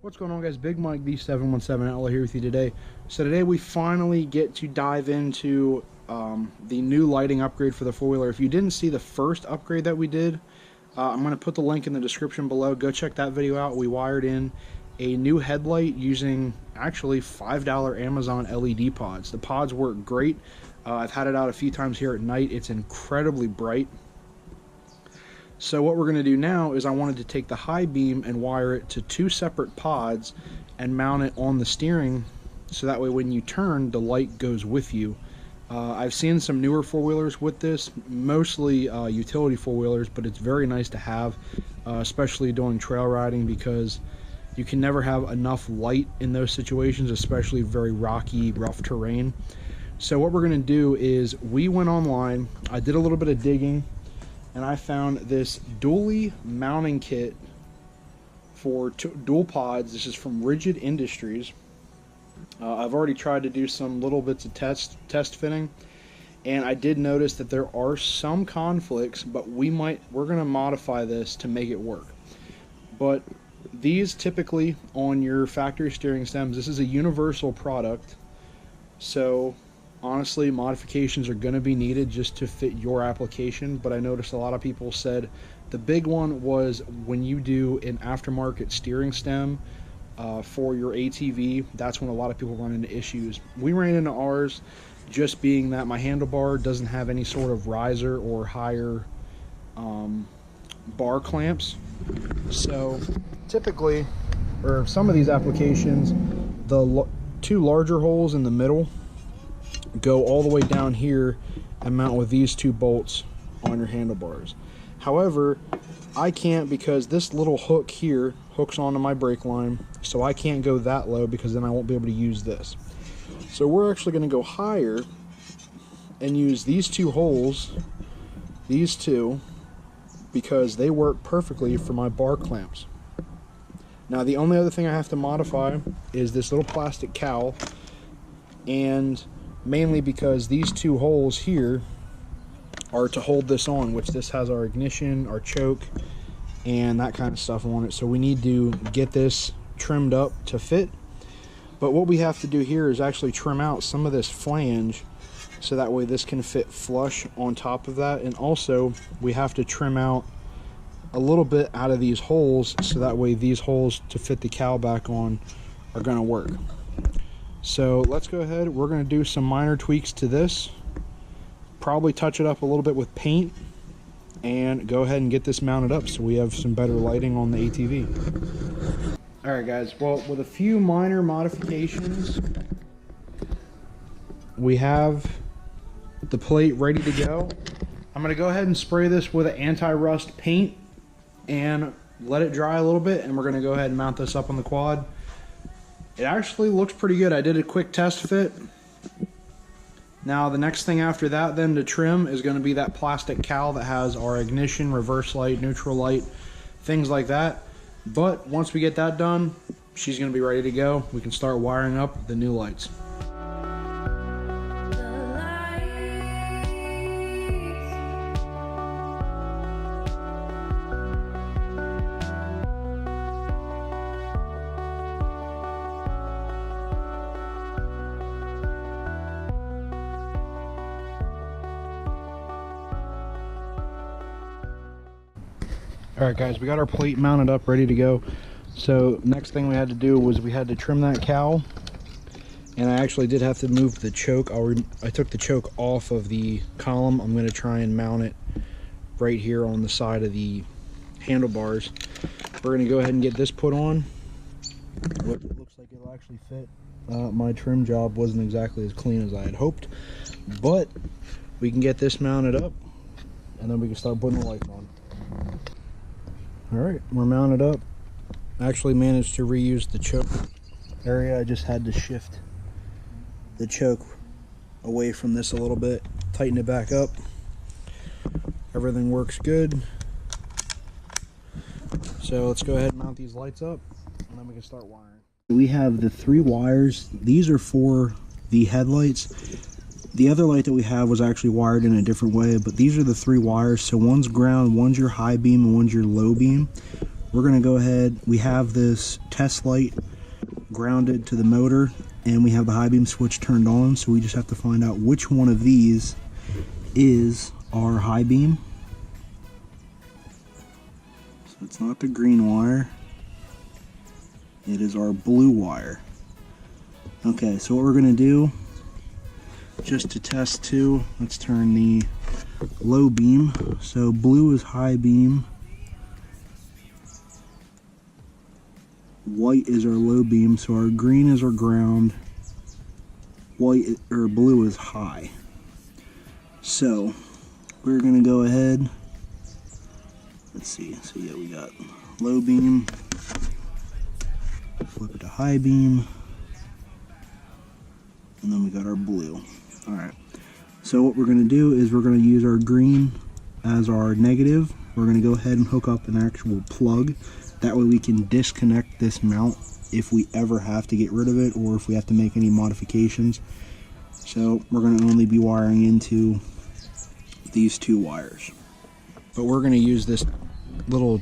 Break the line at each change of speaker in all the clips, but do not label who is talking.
What's going on, guys? Big Mike, the 717 Outlaw here with you today. So today we finally get to dive into the new lighting upgrade for the four-wheeler. If you didn't see the first upgrade that we did, I'm going to put the link in the description below. Go check that video out. We wired in a new headlight using actually $5 Amazon LED pods. The pods work great. I've had it out a few times here at night. It's incredibly bright. So what we're going to do now is I wanted to take the high beam and wire it to two separate pods and mount it on the steering, so that way when you turn, the light goes with you. I've seen some newer four-wheelers with this, mostly utility four-wheelers, but it's very nice to have, especially doing trail riding, because you can never have enough light in those situations, especially very rocky, rough terrain. So what we're going to do is we went online, I did a little bit of digging, and I found this dually mounting kit for dual pods. This is from Rigid Industries. I've already tried to do some little bits of test fitting, and I did notice that there are some conflicts, but we're going to modify this to make it work. But these typically on your factory steering stems, this is a universal product, so honestly, modifications are going to be needed just to fit your application. But I noticed a lot of people said the big one was when you do an aftermarket steering stem for your ATV, that's when a lot of people run into issues. We ran into ours just being that my handlebar doesn't have any sort of riser or higher bar clamps. So typically, or some of these applications, the two larger holes in the middle go all the way down here and mount with these two bolts on your handlebars. However, I can't, because this little hook here hooks onto my brake line, so I can't go that low because then I won't be able to use this. So we're actually going to go higher and use these two holes, these two, because they work perfectly for my bar clamps. Now the only other thing I have to modify is this little plastic cowl, and mainly because these two holes here are to hold this on, which this has our ignition, our choke, and that kind of stuff on it. So we need to get this trimmed up to fit. But what we have to do here is actually trim out some of this flange, so that way this can fit flush on top of that. And also we have to trim out a little bit out of these holes, so that way these holes to fit the cowl back on are going to work. So let's go ahead, we're going to do some minor tweaks to this, probably touch it up a little bit with paint, and go ahead and get this mounted up so we have some better lighting on the ATV. Alright guys, well, with a few minor modifications, we have the plate ready to go. I'm going to go ahead and spray this with an anti-rust paint and let it dry a little bit, and we're going to go ahead and mount this up on the quad. It actually looks pretty good. I did a quick test fit. Now the next thing after that then to trim is going to be that plastic cowl that has our ignition, reverse light, neutral light, things like that. But once we get that done, she's going to be ready to go. We can start wiring up the new lights. Alright guys, we got our plate mounted up, ready to go. So next thing we had to do was we had to trim that cowl, and I actually did have to move the choke. I took the choke off of the column. I'm going to try and mount it right here on the side of the handlebars. We're going to go ahead and get this put on. It looks like it'll actually fit. My trim job wasn't exactly as clean as I had hoped, but we can get this mounted up and then we can start putting the lights on. Alright, we're mounted up. I actually managed to reuse the choke area. I just had to shift the choke away from this a little bit, tighten it back up. Everything works good. So let's go ahead and mount these lights up, and then we can start wiring. We have the three wires. These are for the headlights. The other light that we have was actually wired in a different way, but these are the three wires. So one's ground, one's your high beam, and one's your low beam. we're going to go ahead. We have this test light grounded to the motor, and we have the high beam switch turned on, so we just have to find out which one of these is our high beam. So it's not the green wire, it is our blue wire. Okay, so what we're going to do, just to test too, let's turn the low beam. So blue is high beam, white is our low beam, so our green is our ground, white or blue is high. So we're gonna go ahead, let's see, so yeah, we got low beam, flip it to high beam, and then we got our blue. All right, so what we're gonna do is we're gonna use our green as our negative. We're gonna go ahead and hook up an actual plug. That way we can disconnect this mount if we ever have to get rid of it, or if we have to make any modifications. So we're going to only be wiring into these two wires. But we're going to use this little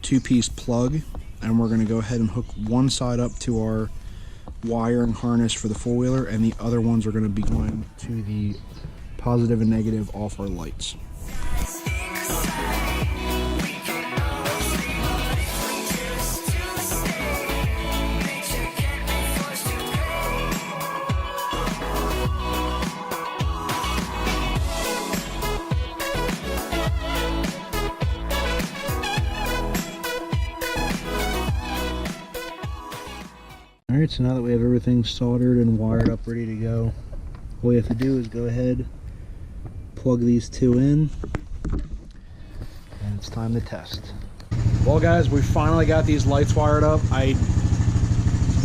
two-piece plug, and we're going to go ahead and hook one side up to our wiring harness for the four-wheeler, and the other ones are going to be going to the positive and negative off our lights. Alright, so now that we have everything soldered and wired up ready to go, all we have to do is go ahead, plug these two in, and it's time to test. Well guys, we finally got these lights wired up. I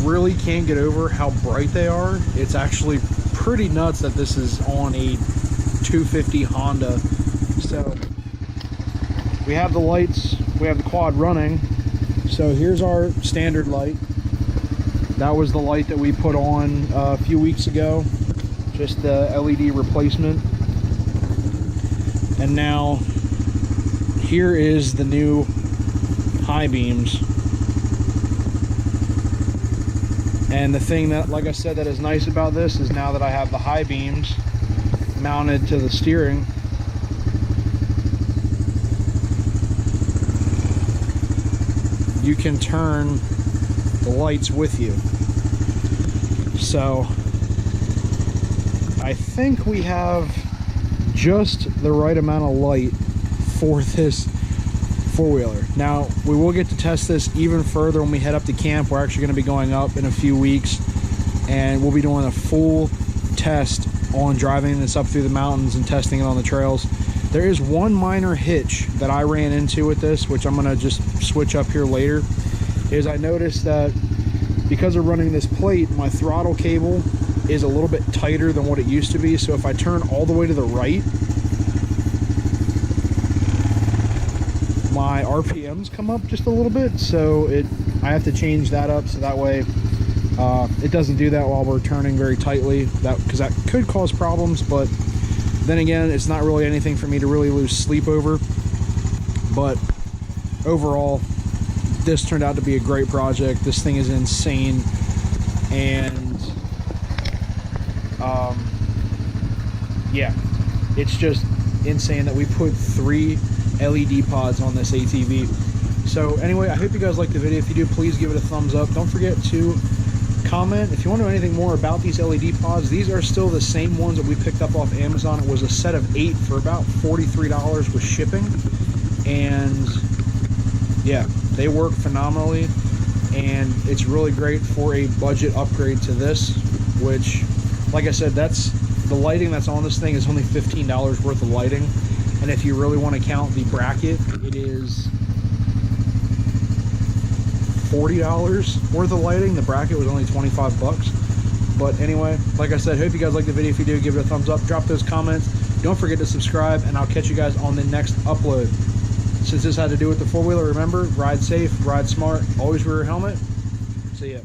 really can't get over how bright they are. It's actually pretty nuts that this is on a 250 Honda. So we have the lights, we have the quad running. So here's our standard light. That was the light that we put on a few weeks ago, just the LED replacement. And now here is the new high beams. And the thing that, like I said, that is nice about this is now that I have the high beams mounted to the steering, you can turn the lights with you. So I think we have just the right amount of light for this four-wheeler. Now we will get to test this even further when we head up to camp. We're actually going to be going up in a few weeks, and we'll be doing a full test on driving this up through the mountains and testing it on the trails. There is one minor hitch that I ran into with this, which I'm going to just switch up here later, is I noticed that because of running this plate, my throttle cable is a little bit tighter than what it used to be. So if I turn all the way to the right, my RPMs come up just a little bit. So I have to change that up so that way it doesn't do that while we're turning very tightly, because that could cause problems. But then again, it's not really anything for me to really lose sleep over. But overall, this turned out to be a great project. This thing is insane, and yeah, it's just insane that we put 3 LED pods on this ATV. So anyway, I hope you guys liked the video. If you do, please give it a thumbs up. Don't forget to comment if you want to know anything more about these LED pods. These are still the same ones that we picked up off Amazon. It was a set of 8 for about $43 with shipping, and yeah, they work phenomenally, and it's really great for a budget upgrade to this, which, like I said, that's the lighting that's on this thing is only $15 worth of lighting. And if you really want to count the bracket, it is $40 worth of lighting. The bracket was only 25 bucks. But anyway, like I said, hope you guys liked the video. If you do, give it a thumbs up, drop those comments, don't forget to subscribe, and I'll catch you guys on the next upload. Since this had to do with the four-wheeler, remember, ride safe, ride smart, always wear your helmet. See ya.